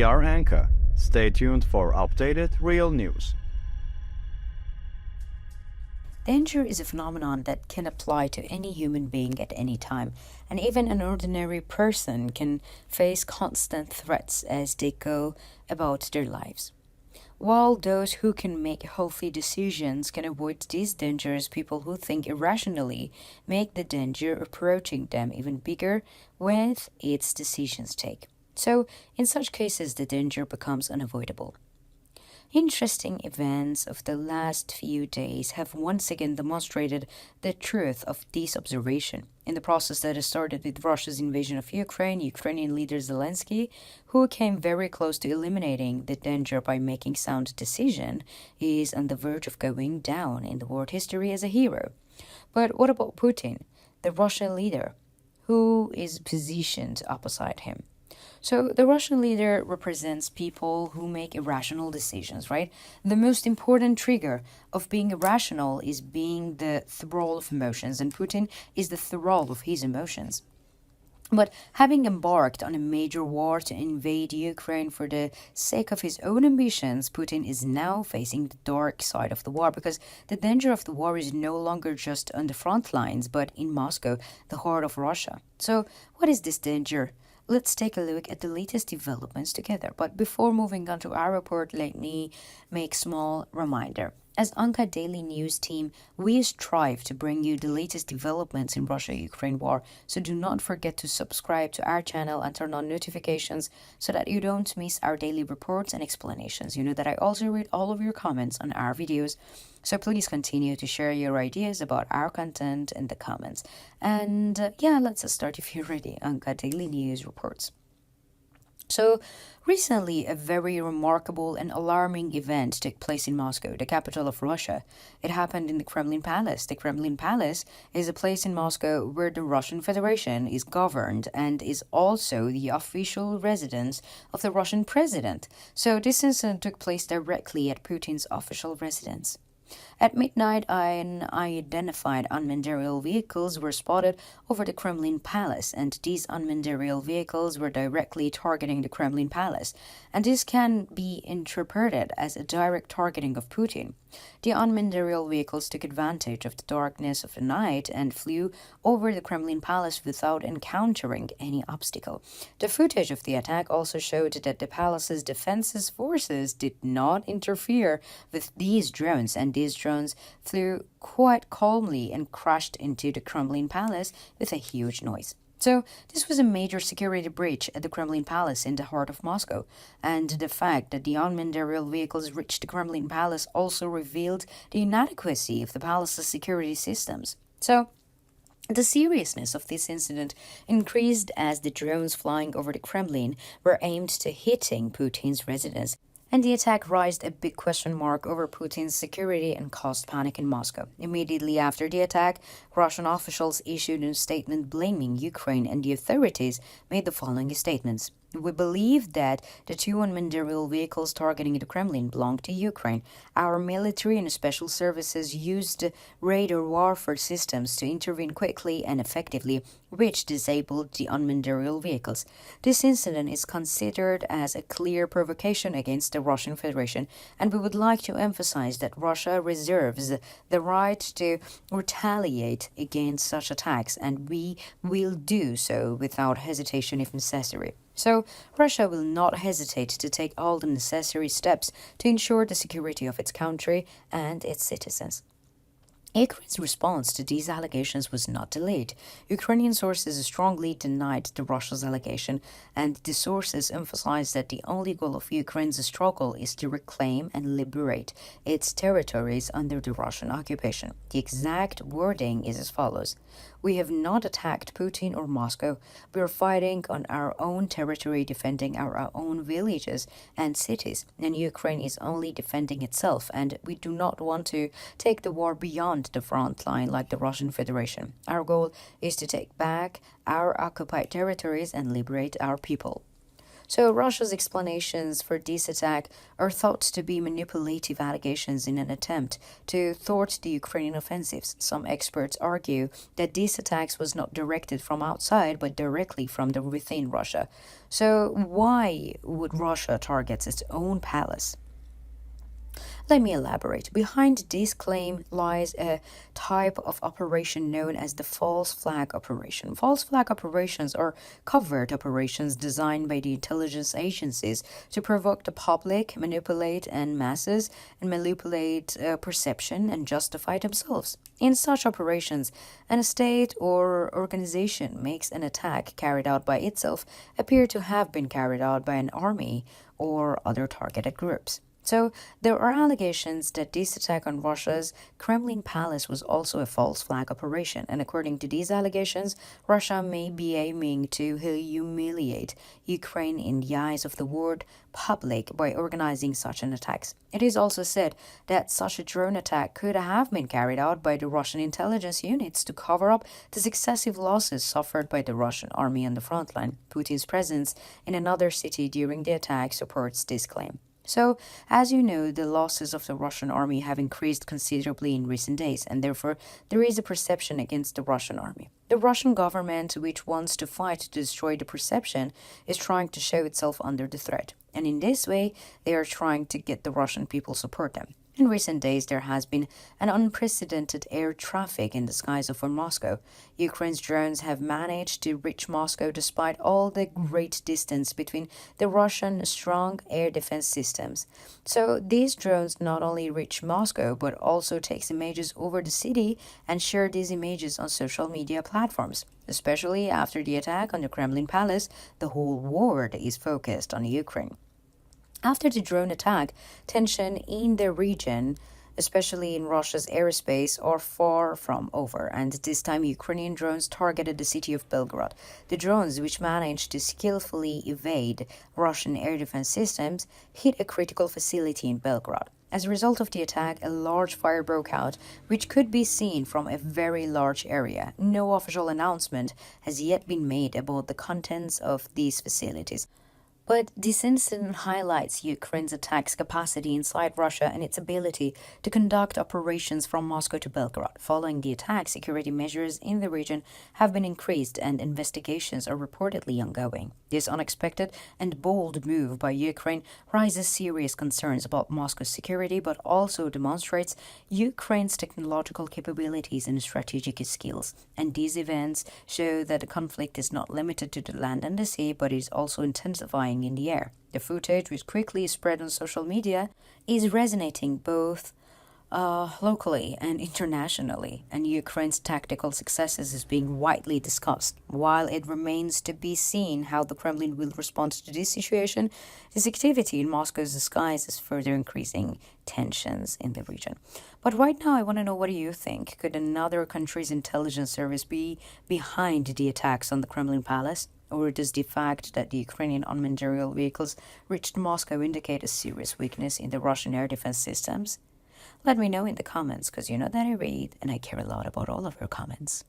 We are Anchor. Stay tuned for updated real news. Danger is a phenomenon that can apply to any human being at any time, and even an ordinary person can face constant threats as they go about their lives. While those who can make healthy decisions can avoid these dangers, people who think irrationally make the danger approaching them even bigger with its decisions take. So, in such cases, the danger becomes unavoidable. Interesting events of the last few days have once again demonstrated the truth of this observation. In the process that has started with Russia's invasion of Ukraine, Ukrainian leader Zelensky, who came very close to eliminating the danger by making sound decision, is on the verge of going down in the world history as a hero. But what about Putin, the Russian leader, who is positioned opposite him? So the Russian leader represents people who make irrational decisions, right? The most important trigger of being irrational is being the thrall of emotions, and Putin is the thrall of his emotions. But having embarked on a major war to invade Ukraine for the sake of his own ambitions, Putin is now facing the dark side of the war because the danger of the war is no longer just on the front lines, but in Moscow, the heart of Russia. So what is this danger? Let's take a look at the latest developments together. But before moving on to our report, let me make a small reminder. As Anka Daily News team, we strive to bring you the latest developments in Russia-Ukraine war, so do not forget to subscribe to our channel and turn on notifications so that you don't miss our daily reports and explanations. You know that I also read all of your comments on our videos, so please continue to share your ideas about our content in the comments. And let's start if you're ready. Anka Daily News reports. So, recently, a very remarkable and alarming event took place in Moscow, the capital of Russia. It happened in the Kremlin Palace. The Kremlin Palace is a place in Moscow where the Russian Federation is governed and is also the official residence of the Russian president. So, this incident took place directly at Putin's official residence. At midnight, unidentified unmanned aerial vehicles were spotted over the Kremlin Palace, and these unmanned aerial vehicles were directly targeting the Kremlin Palace, and this can be interpreted as a direct targeting of Putin. The unmanned aerial vehicles took advantage of the darkness of the night and flew over the Kremlin Palace without encountering any obstacle. The footage of the attack also showed that the palace's defenses forces did not interfere with these drones, and these drones flew quite calmly and crashed into the Kremlin Palace with a huge noise. So, this was a major security breach at the Kremlin Palace in the heart of Moscow, and the fact that the unmanned aerial vehicles reached the Kremlin Palace also revealed the inadequacy of the palace's security systems. So, the seriousness of this incident increased as the drones flying over the Kremlin were aimed to hitting Putin's residence, and the attack raised a big question mark over Putin's security and caused panic in Moscow. Immediately after the attack, Russian officials issued a statement blaming Ukraine, and the authorities made the following statements. We believe that the two unmanned aerial vehicles targeting the Kremlin belong to Ukraine. Our military and special services used radar warfare systems to intervene quickly and effectively, which disabled the unmanned aerial vehicles. This incident is considered as a clear provocation against the Russian Federation, and we would like to emphasize that Russia reserves the right to retaliate against such attacks, and we will do so without hesitation if necessary. So, Russia will not hesitate to take all the necessary steps to ensure the security of its country and its citizens. Ukraine's response to these allegations was not delayed. Ukrainian sources strongly denied the Russia's allegation, and the sources emphasized that the only goal of Ukraine's struggle is to reclaim and liberate its territories under the Russian occupation. The exact wording is as follows. We have not attacked Putin or Moscow. We are fighting on our own territory, defending our own villages and cities, and Ukraine is only defending itself, and we do not want to take the war beyond the front line like the Russian Federation. Our goal is to take back our occupied territories and liberate our people. So, Russia's explanations for this attack are thought to be manipulative allegations in an attempt to thwart the Ukrainian offensives. Some experts argue that these attacks was not directed from outside but directly from the within Russia. So, why would Russia target its own palace? Let me elaborate. Behind this claim lies a type of operation known as the false flag operation. False flag operations are covert operations designed by the intelligence agencies to provoke the public, manipulate and masses, and manipulate perception and justify themselves. In such operations, a state or organization makes an attack carried out by itself appear to have been carried out by an army or other targeted groups. So, there are allegations that this attack on Russia's Kremlin palace was also a false flag operation, and according to these allegations, Russia may be aiming to humiliate Ukraine in the eyes of the world public by organizing such an attack. It is also said that such a drone attack could have been carried out by the Russian intelligence units to cover up the successive losses suffered by the Russian army on the front line. Putin's presence in another city during the attack supports this claim. So, as you know, the losses of the Russian army have increased considerably in recent days, and therefore there is a perception against the Russian army. The Russian government, which wants to fight to destroy the perception, is trying to show itself under the threat. And in this way, they are trying to get the Russian people support them. In recent days, there has been an unprecedented air traffic in the skies over Moscow. Ukraine's drones have managed to reach Moscow despite all the great distance between the Russian strong air defense systems. So these drones not only reach Moscow, but also takes images over the city and share these images on social media platforms. Especially after the attack on the Kremlin palace, the whole world is focused on Ukraine. After the drone attack, tension in the region, especially in Russia's airspace, are far from over, and this time Ukrainian drones targeted the city of Belgorod. The drones, which managed to skillfully evade Russian air defense systems, hit a critical facility in Belgorod. As a result of the attack, a large fire broke out, which could be seen from a very large area. No official announcement has yet been made about the contents of these facilities. But this incident highlights Ukraine's attacks capacity inside Russia and its ability to conduct operations from Moscow to Belgorod. Following the attack, security measures in the region have been increased and investigations are reportedly ongoing. This unexpected and bold move by Ukraine raises serious concerns about Moscow's security, but also demonstrates Ukraine's technological capabilities and strategic skills. And these events show that the conflict is not limited to the land and the sea, but is also intensifying in the air. The footage, which quickly spread on social media, is resonating both locally and internationally, and Ukraine's tactical successes is being widely discussed. While it remains to be seen how the Kremlin will respond to this situation, this activity in Moscow's skies is further increasing tensions in the region. But right now, I want to know, what do you think? Could another country's intelligence service be behind the attacks on the Kremlin palace? Or does the fact that the Ukrainian unmanned aerial vehicles reached Moscow indicate a serious weakness in the Russian air defense systems? Let me know in the comments, because you know that I read and I care a lot about all of your comments.